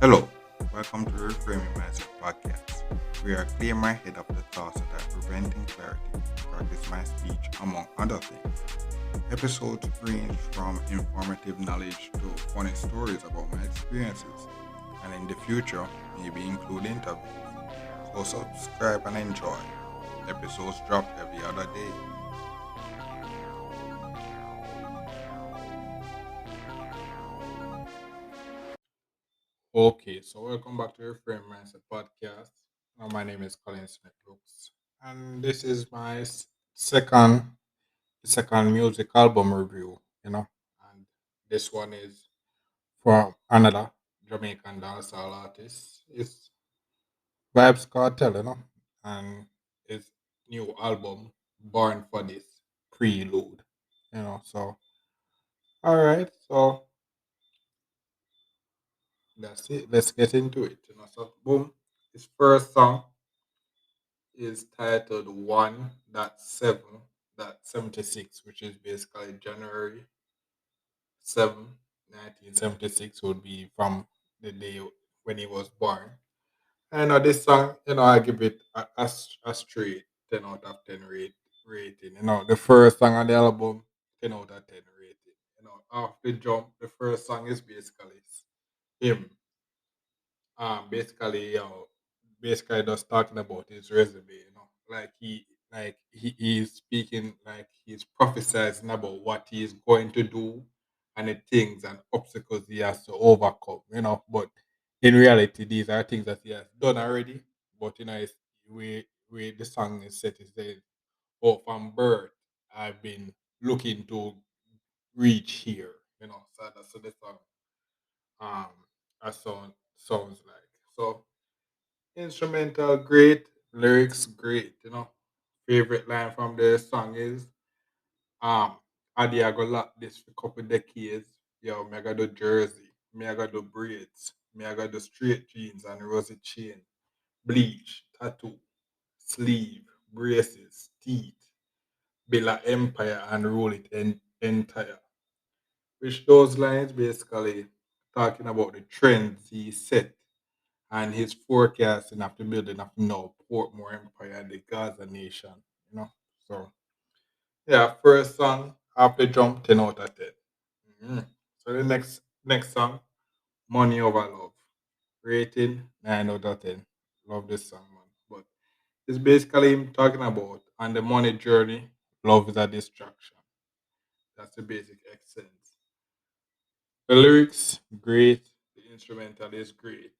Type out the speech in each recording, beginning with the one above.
Hello, welcome to Reframing Mindset Podcast. We are clear my head of the thoughts that are preventing clarity, practice my speech, among other things. Episodes range from informative knowledge to funny stories about my experiences, and in the future, maybe include interviews. So subscribe and enjoy. Episodes drop every other day. Okay, so welcome back to Reframing Mindset Podcast. My name is Colin Smith Brooks, and this is my second music album review, and this one is from another Jamaican dancehall artist. It's Vybes Kartel, and his new album, Born for This, Prelude, So, all right, so that's it. Let's get into it, So, boom, his first song is titled 1.7.76, which is basically January 7, 1976, would be from the day when he was born. I know this song, I give it a straight 10 out of 10 rating. The first song on the album, 10 out of 10 rating. Off the jump, the first song is basically him basically basically just talking about his resume, like he's speaking, like he's prophesizing about what he's going to do and the things and obstacles he has to overcome, but in reality these are things that he has done already. But it's way the song is set, is saying, oh, from birth I've been looking to reach here, so that's what the song um a song sounds like. So instrumental great, lyrics great. Favorite line from the song is Adi I go lock this for a couple decades. Yo, me I got the jersey, me I got the braids, me I got the straight jeans and rosy chain, bleach, tattoo, sleeve, braces, teeth, build a empire and roll it entire. Which those lines basically talking about the trends he set and his forecasting after building up now Portmore Empire and the Gaza Nation, you know. So yeah, first song after jump 10 out of 10. Mhm. So the next song, Money Over Love. Rating 9 out of 10. Love this song, man. But it's basically him talking about on the money journey, love is a distraction. That's the basic essence. The lyrics, great. The instrumental is great.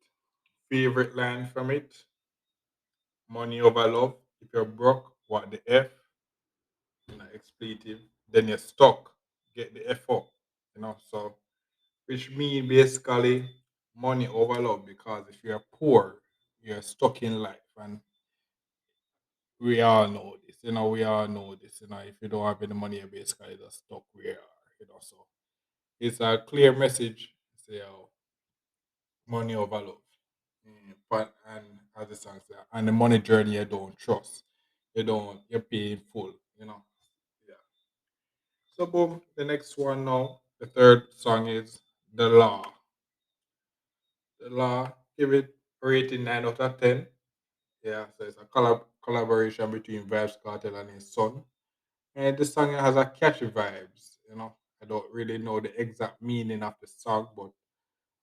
Favorite line from it, money over love. If you're broke, what the F, expletive, then you're stuck. Get the F up, So, which mean basically money over love, because if you're poor, you're stuck in life. And we all know this, we all know this, if you don't have any money, you're basically just stuck where you are, So, it's a clear message. Say, money over love. But and as the song says, and the money journey you don't trust. You're paying full, Yeah. So boom, the next one now, the third song is The Law. The Law, give it rating 9 out of 10. Yeah, so it's a collaboration between Vybes Kartel and his son. And the song has a catchy vibes, I don't really know the exact meaning of the song, but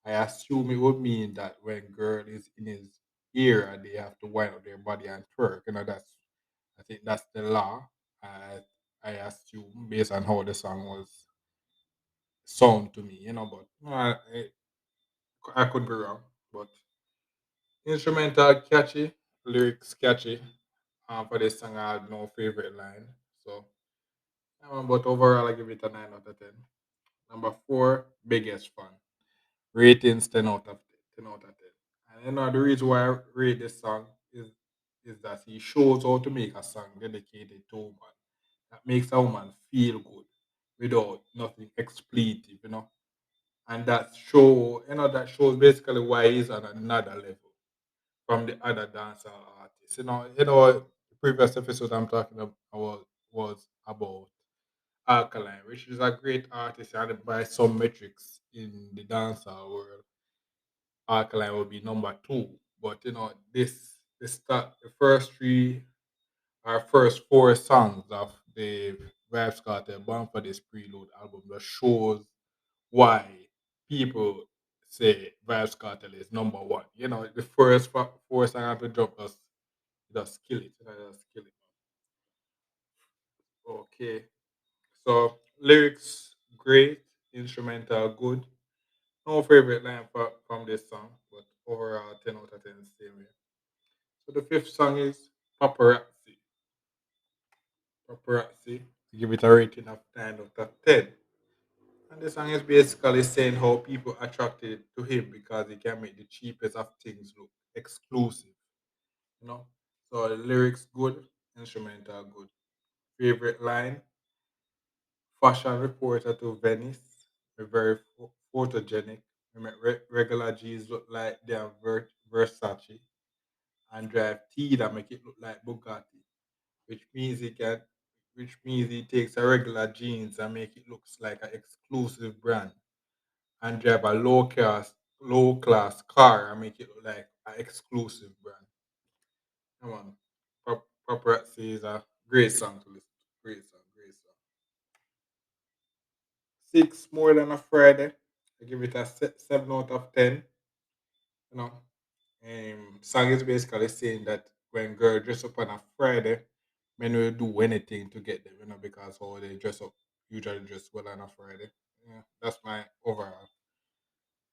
I assume it would mean that when girl is in his ear and they have to wind up their body and twerk, I think that's the law. I I assume based on how the song was sound to me, but I could be wrong. But instrumental catchy, lyrics catchy. For this song, I had no favorite line. So, but overall, I give it a 9 out of 10. Number four, biggest fan. Ratings 10 out of 10. 10 out of 10. And the reason why I rate this song is that he shows how to make a song dedicated to a woman that makes a woman feel good without nothing expletive, And that shows basically why he's on another level from the other dancer artists. The previous episode I'm talking about was about Alkaline, which is a great artist, and by some metrics in the dancehall world, Alkaline will be number two. But the first three our first four songs of the Vybes Kartel Born for this Prelude album that shows why people say Vybes Kartel is number one. The first four songs to drop just kill it. Just kill it. Okay. So lyrics great, instrumental good. No favorite line from this song, but overall 10 out of 10 same way. So the fifth song is Paparazzi. Paparazzi. Give it a rating of 9 out of 10. And the song is basically saying how people attracted to him because he can make the cheapest of things look exclusive, you know. So the lyrics good, instrumental good. Favorite line: fashion reporter to Venice, very photogenic. We make regular G's look like they're Versace, and drive T that make it look like Bugatti, which means which means he takes a regular jeans and make it looks like an exclusive brand and drive a low class car and make it look like an exclusive brand. Come on. Paparazzi is a great song to listen to. Great song, great song. Six more than a Friday. I give it a 7 out of 10. You know, song is basically saying that when girl dress up on a Friday, men will do anything to get them, because how they dress up usually dress well on a Friday. Yeah, that's my overall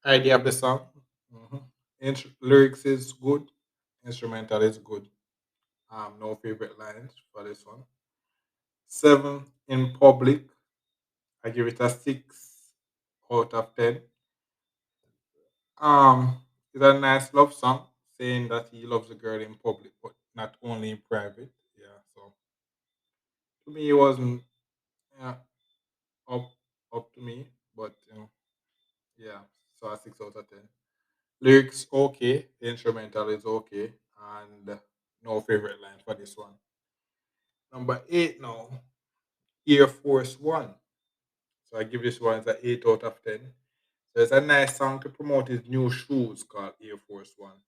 idea of the song. Mhm. Lyrics is good, instrumental is good. No favorite lines for this one. Seven in public, I give it a 6 out of 10. It's a nice love song saying that he loves a girl in public, but not only in private. Yeah, so to me, it wasn't yeah, up up to me, but yeah, so a 6 out of 10. Lyrics okay, the instrumental is okay, and no favorite line for this one. Number eight now, Air Force One. So I give this one as an 8 out of 10. So it's a nice song to promote his new shoes called Air Force One.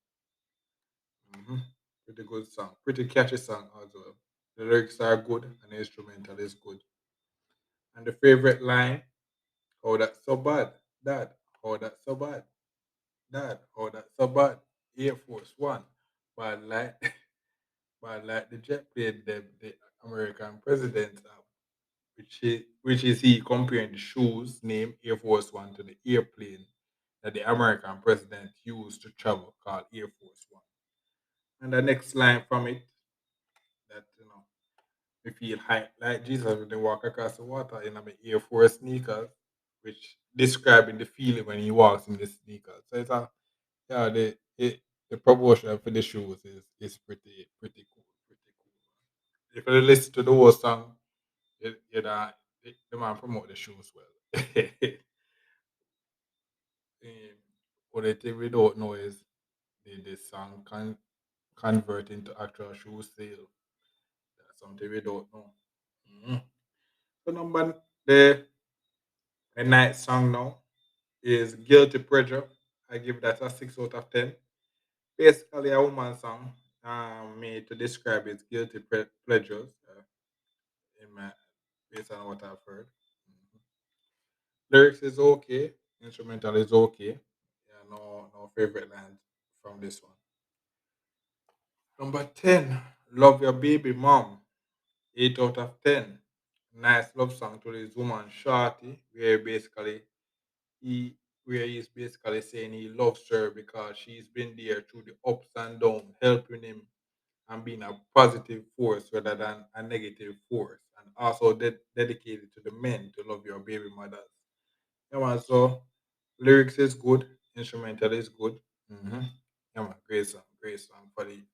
hmm Pretty good song, pretty catchy song as well. The lyrics are good and the instrumental is good. And the favorite line, "Oh that's so bad, Dad. Oh that's so bad, Dad. Oh that's so bad." Air Force One, but like, but like the jet plane, the American president which is he comparing the shoes named Air Force One to the airplane that the American president used to travel called Air Force One. And the next line from it that we feel high like Jesus when they walk across the water in the Air Force sneakers, which describing the feeling when he walks in the sneakers. So it's a yeah the promotion for the shoes is pretty cool, pretty cool. If you listen to the whole song, the man promote the shoes well. What I think we don't know is the song can convert into actual shoe sale. That's something we don't know. Mhm. So the night song now is Guilty Pleasure. I give that a 6 out of 10. Basically a woman song made to describe its pleasures in my based on what I've heard. Mhm. Lyrics is okay, instrumental is okay. Yeah, no favorite lines from this one. Number 10, Love Your Baby Mom. 8 out of 10. Nice love song to this woman Shorty, he where he's basically saying he loves her because she's been there through the ups and downs, helping him and being a positive force rather than a negative force. And also dedicated to the men to love your baby mothers. Yeah, man, so lyrics is good, instrumental is good. Yeah, man, great song for the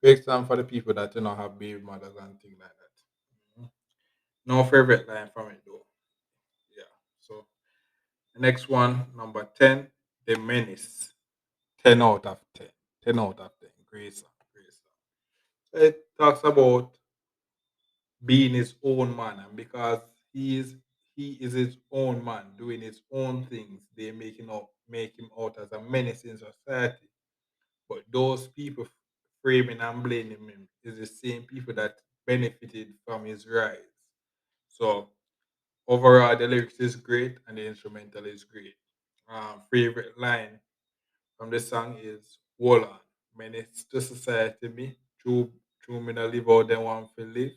great song for the people that have baby mothers and things like that. No favorite line from it though. Yeah. So the next one, number 10, The Menace. 10 out of 10. 10 out of 10. Great song. Great song. So it talks about being his own man, and because he is his own man doing his own things, they make him out as a menace in society. But those people framing and blaming him is the same people that benefited from his rise. So overall, the lyrics is great and the instrumental is great. Favorite line from the song is "Hold on, menace to society me. True me not live out them want to live.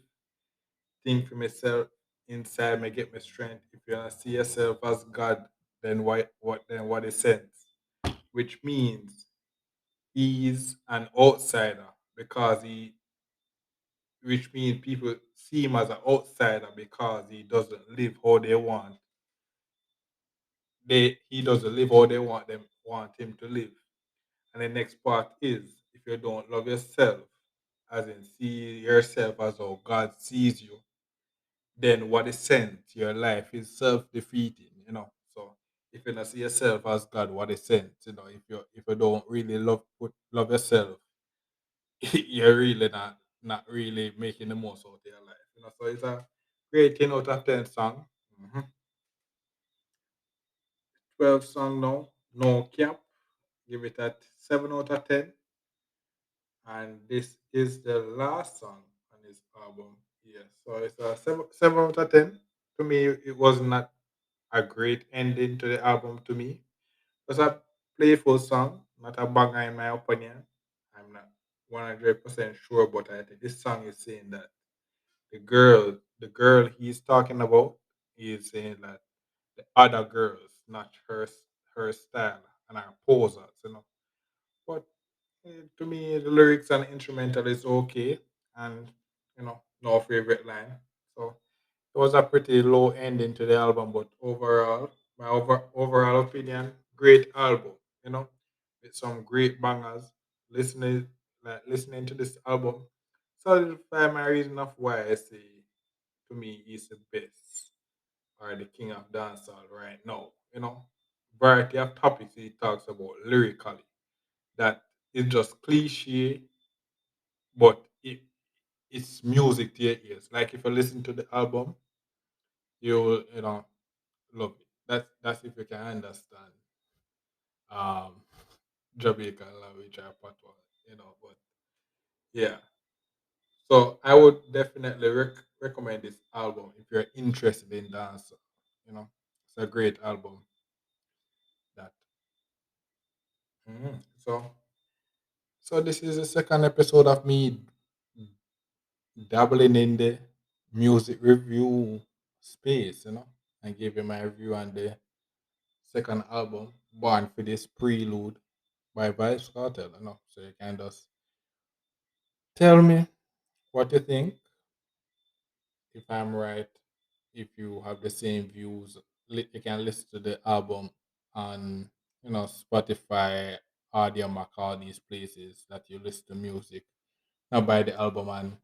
Think for myself inside me get my strength. If you not see yourself as God, then what is sense?" Which means he's an outsider because he which means people see him as an outsider because he doesn't live how they want. He doesn't live how they want him to live. And the next part is if you don't love yourself, as in see yourself as how God sees you, then what is sent? Your life is self-defeating. So if you don't see yourself as God, what is sent? If you don't really love yourself, you're really not really making the most out of your life. So it's a great 10 out of 10 song. 12 song now, no cap. Give it at 7 out of 10. And this is the last song on this album. Yes, so it's a 7 out of 10. To me, it was not a great ending to the album to me. It was a playful song, not a banger in my opinion. I'm not 100% sure, but I think this song is saying that the girl he's talking about, he is saying that the other girls, not her style and her posers. But to me, the lyrics and instrumental is okay, and no favorite line. So it was a pretty low ending to the album, but overall, my overall opinion, great album. You know, with some great bangers. Listening, listening to this album, solidify my reason of why I say to me he's the best or the king of dancehall right now. Variety of topics he talks about lyrically that is just cliche, but it's music to your ears. Like if you listen to the album, you'll love it. That's if you can understand um Jamaican language or patois. But yeah. So I would definitely recommend this album if you're interested in dance. It's a great album. That. So this is the second episode of me dabbling in the music review space. And giving my review on the second album, Born for this Prelude by Vybes Kartel. So you can just tell me what you think, if I'm right, if you have the same views. You can listen to the album on Spotify, Audio Mac, all these places that you listen to music. Now buy the album and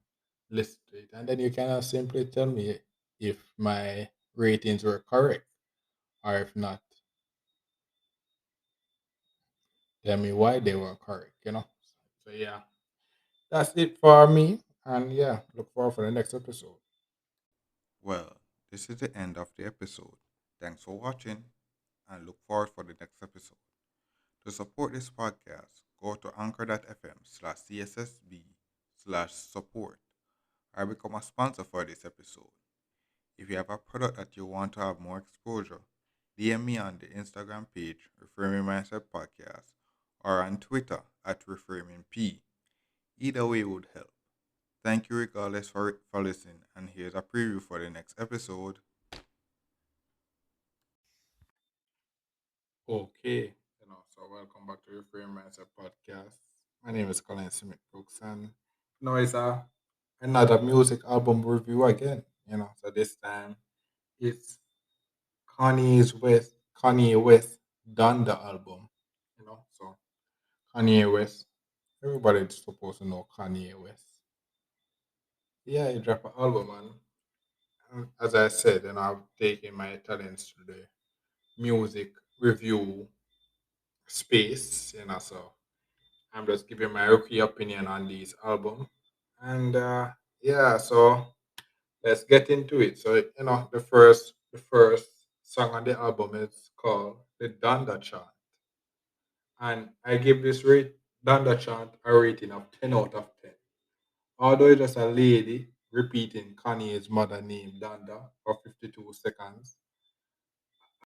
listen to it, and then you can simply tell me if my ratings were correct, or if not, tell me why they were correct. So yeah, that's it for me, and yeah, look forward for the next episode. Well, this is the end of the episode. Thanks for watching and look forward for the next episode. To support this podcast, go to anchor.fm/cssb/support or become a sponsor for this episode. If you have a product that you want to have more exposure, DM me on the Instagram page, Reframing Mindset Podcast, or on Twitter at ReframingP. Either way would help. Thank you regardless for listening, and here's a preview for the next episode. Okay, so welcome back to Reframe Mindset Podcast. My name is Colin Smith Brooks, and it's another music album review again. So this time it's Kanye West done the album. So Kanye West, everybody's supposed to know Kanye West. Yeah, he dropped an album, and as I said, I've taken my talents to the music review space. So I'm just giving my rookie opinion on these album. And yeah, so let's get into it. So the first song on the album is called the Danda Chant, and I give this Danda Chant a rating of 10 out of 10. Although it's just a lady repeating Kanye's mother name Danda for 52 seconds,